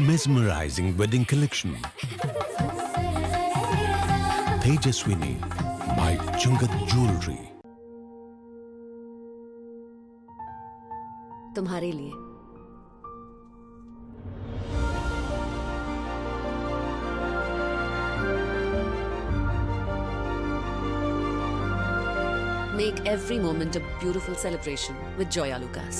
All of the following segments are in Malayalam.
mesmerizing wedding collection. Tejaswini by Chungat Jewelry. तुम्हारे लिए Make every moment a beautiful celebration with Joya Lucas.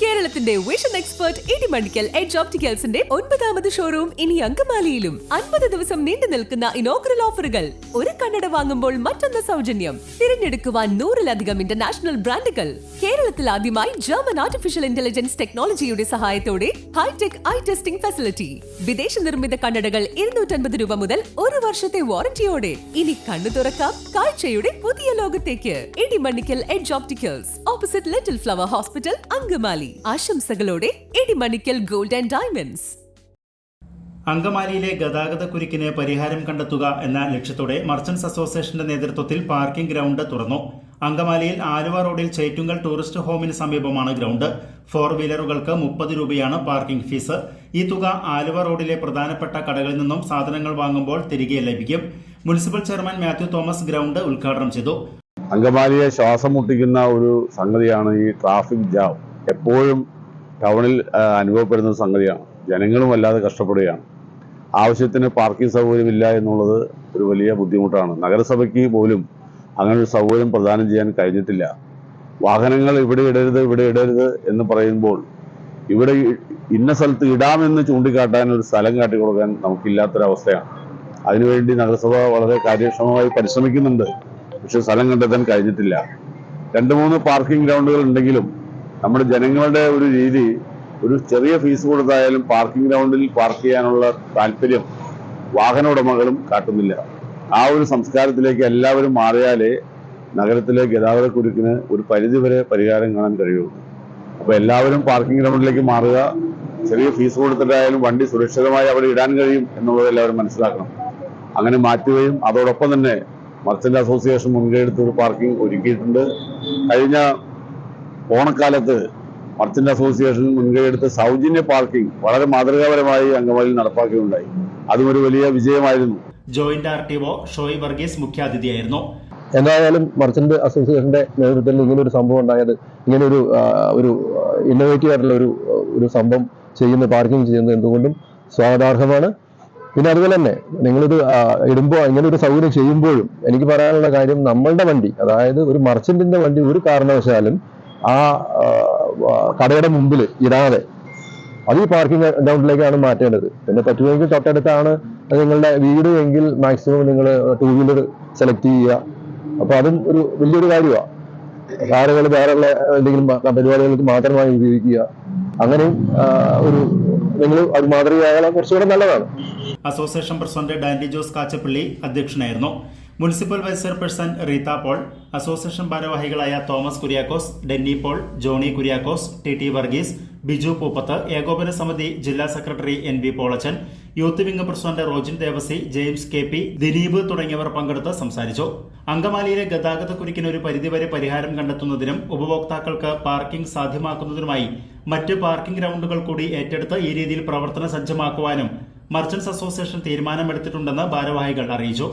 കേരളത്തിന്റെ വിഷൻ എക്സ്പെർട്ട് ഇടിമണിക്കൽ എഡ്ജ് ഓപ്റ്റിക്കൽസിന്റെ 9ാമത് ഷോറൂം ഇനി അങ്കമാലിയിലും 50 ദിവസം നീണ്ടു നിൽക്കുന്ന ഇനോഗ്രൽ ഓഫറുകൾ. ഒരു കണ്ണട വാങ്ങുമ്പോൾ മറ്റൊന്ന് സൗജന്യം. തിരഞ്ഞെടുക്കുവാൻ 100-ലധികം ഇന്റർനാഷണൽ ബ്രാൻഡുകൾ. കേരളത്തിൽ ആദ്യമായി ജർമ്മൻ ആർട്ടിഫിഷ്യൽ ഇന്റലിജൻസ് ടെക്നോളജിയുടെ സഹായത്തോടെ ഹൈടെക് ഐ ടെസ്റ്റിംഗ് ഫെസിലിറ്റി. വിദേശ നിർമ്മിത കണ്ണടകൾ 250 രൂപ മുതൽ 1 വർഷത്തെ വാറന്റിയോടെ. ഇനി കണ്ണു തുറക്കാം കാഴ്ചയുടെ പുതിയ ലോകത്തേക്ക്. Edimannickal edge opticals, opposite little flower hospital, Angamaly. ആശംസകളോടെ ഇടിമണിക്കൽ ഗോൾഡ് ആൻഡ് ഡയമണ്ട്സ്. അങ്കമാലിയിലെ ഗതാഗത കുരുക്കിന് പരിഹാരം കണ്ടെത്തുക എന്ന ലക്ഷ്യത്തോടെ മർച്ചന്റ്സ് അസോസിയേഷന്റെ നേതൃത്വത്തിൽ പാർക്കിംഗ് ഗ്രൗണ്ട് തുറന്നു. അങ്കമാലിയിൽ ആലുവ റോഡിൽ ചേറ്റുങ്കൽ ടൂറിസ്റ്റ് ഹോമിന് സമീപമാണ് ഗ്രൗണ്ട്. 4 വീലറുകൾക്ക് 30 രൂപയാണ് പാർക്കിംഗ് ഫീസ്. ഈ തുക ആലുവ റോഡിലെ പ്രധാനപ്പെട്ട കടകളിൽ നിന്നും സാധനങ്ങൾ വാങ്ങുമ്പോൾ തിരികെ ലഭിക്കും. Municipal chairman Mathew Thomas ground ഉദ്ഘാടനം ചെയ്തു. അങ്കമാലിയെ ശ്വാസം മുട്ടിക്കുന്ന ഒരു സംഗതിയാണ് ഈ ട്രാഫിക് ജാം. എപ്പോഴും ടൗണിൽ അനുഭവപ്പെടുന്ന സംഗതിയാണ്. ജനങ്ങളും വല്ലാതെ കഷ്ടപ്പെടുകയാണ്. ആവശ്യത്തിന് പാർക്കിംഗ് സൗകര്യമില്ല എന്നുള്ളത് ഒരു വലിയ ബുദ്ധിമുട്ടാണ്. നഗരസഭയ്ക്ക് പോലും അങ്ങനെ ഒരു സൗകര്യം പ്രദാനം ചെയ്യാൻ കഴിഞ്ഞിട്ടില്ല. വാഹനങ്ങൾ ഇവിടെ ഇടരുത് എന്ന് പറയുമ്പോൾ ഇവിടെ ഇന്ന സ്ഥലത്ത് ഇടാമെന്ന് ചൂണ്ടിക്കാട്ടാൻ ഒരു സ്ഥലം കാട്ടിക്കൊടുക്കാൻ നമുക്കില്ലാത്തൊരവസ്ഥയാണ്. അതിനുവേണ്ടി നഗരസഭ വളരെ കാര്യക്ഷമമായി പരിശ്രമിക്കുന്നുണ്ട്. പക്ഷെ സ്ഥലം കണ്ടെത്താൻ കഴിഞ്ഞിട്ടില്ല. 2-3 പാർക്കിംഗ് ഗ്രൗണ്ടുകൾ ഉണ്ടെങ്കിലും നമ്മുടെ ജനങ്ങളുടെ ഒരു രീതി ഒരു ചെറിയ ഫീസ് കൊടുത്തായാലും പാർക്കിംഗ് ഗ്രൗണ്ടിൽ പാർക്ക് ചെയ്യാനുള്ള താല്പര്യം വാഹന ഉടമകളും കാട്ടുന്നില്ല. ആ ഒരു സംസ്കാരത്തിലേക്ക് എല്ലാവരും മാറിയാലേ നഗരത്തിലെ ഗതാഗത കുരുക്കിന് ഒരു പരിധിവരെ പരിഹാരം കാണാൻ കഴിയുള്ളൂ. അപ്പോൾ എല്ലാവരും പാർക്കിംഗ് ഗ്രൗണ്ടിലേക്ക് മാറുക. ചെറിയ ഫീസ് കൊടുത്തിട്ടായാലും വണ്ടി സുരക്ഷിതമായി അവിടെ ഇടാൻ കഴിയും എന്നുള്ളത് എല്ലാവരും മനസ്സിലാക്കണം. അങ്ങനെ മാറ്റുകയും അതോടൊപ്പം തന്നെ മർച്ചന്റ് അസോസിയേഷൻ മുൻകൈയെടുത്ത് ഒരു പാർക്കിംഗ് ഒരുക്കിയിട്ടുണ്ട്. കഴിഞ്ഞ ഓണക്കാലത്ത് മർച്ചന്റ് അസോസിയേഷൻ മുൻകൈയെടുത്ത് സൗജന്യ പാർക്കിംഗ് വളരെ മാതൃകാപരമായി അങ്കമാലിയിൽ നടപ്പാക്കുകയുണ്ടായി. അതും ഒരു വലിയ വിജയമായിരുന്നു. ജോയിന്റ് ആർടിഒ ഷോയ് വർഗീസ് മുഖ്യാതിഥിയായിരുന്നു. എന്തായാലും മർച്ചന്റ് അസോസിയേഷന്റെ നേതൃത്വത്തിൽ ഇങ്ങനൊരു സംഭവം ഉണ്ടായത്, ഇങ്ങനെ ഒരു ഇന്നോവേറ്റീവ് ആയിട്ടുള്ള ഒരു സംഭവം പാർക്കിംഗ് ചെയ്യുന്നത് എന്തുകൊണ്ടും സ്വാഗതാർഹമാണ്. പിന്നെ അതുപോലെ തന്നെ നിങ്ങളിത് ഇടുമ്പോൾ ഇങ്ങനെ ഒരു സൗകര്യം ചെയ്യുമ്പോഴും എനിക്ക് പറയാനുള്ള കാര്യം, നമ്മളുടെ വണ്ടി, അതായത് ഒരു മർച്ചന്റിന്റെ വണ്ടി ഒരു കാരണവശാലും ആ കടയുടെ മുമ്പിൽ ഇടാതെ അത് ഈ പാർക്കിംഗ് ഗ്രൗണ്ടിലേക്കാണ് മാറ്റേണ്ടത്. പിന്നെ പറ്റുമെങ്കിൽ തൊട്ടടുത്താണ് നിങ്ങളുടെ വീട് എങ്കിൽ മാക്സിമം നിങ്ങൾ 2 വീലർ സെലക്ട് ചെയ്യുക. അപ്പൊ അതും ഒരു വലിയൊരു കാര്യമാണ്. കാറുകൾ വേറെയുള്ള എന്തെങ്കിലും പരിപാടികൾക്ക് മാത്രമായി ഉപയോഗിക്കുക. അങ്ങനെയും നിങ്ങൾ അത് മാതൃകയായാൽ കുറച്ചുകൂടെ നല്ലതാണ്. Association president Dandy Jose Kachappilly അധ്യക്ഷനായിരുന്നു. Municipal vice chairperson Reetha Paul, association ഭാരവാഹികളായ Thomas Kuriakose, Denny Paul, Johnny Kuriakose, T Varghese, Biju Pooppath, ഏകോപന സമിതി ജില്ലാ secretary NV Polachan, youth wing president Rojin Devassy, James KP, Dileep തുടങ്ങിയവർ പങ്കെടുത്ത് സംസാരിച്ചു. അങ്കമാലിയിലെ ഗതാഗത കുരുക്കിന് ഒരു പരിധിവരെ പരിഹാരം കണ്ടെത്തുന്നതിനും ഉപഭോക്താക്കൾക്ക് പാർക്കിംഗ് സാധ്യമാക്കുന്നതിനുമായി മറ്റ് പാർക്കിംഗ് ഗ്രൗണ്ടുകൾ കൂടി ഏറ്റെടുത്ത് ഈ രീതിയിൽ പ്രവർത്തന സജ്ജമാക്കുവാനും മർച്ചന്റ്സ് അസോസിയേഷൻ തീരുമാനമെടുത്തിട്ടുണ്ടെന്ന് ഭാരവാഹികൾ അറിയിച്ചു.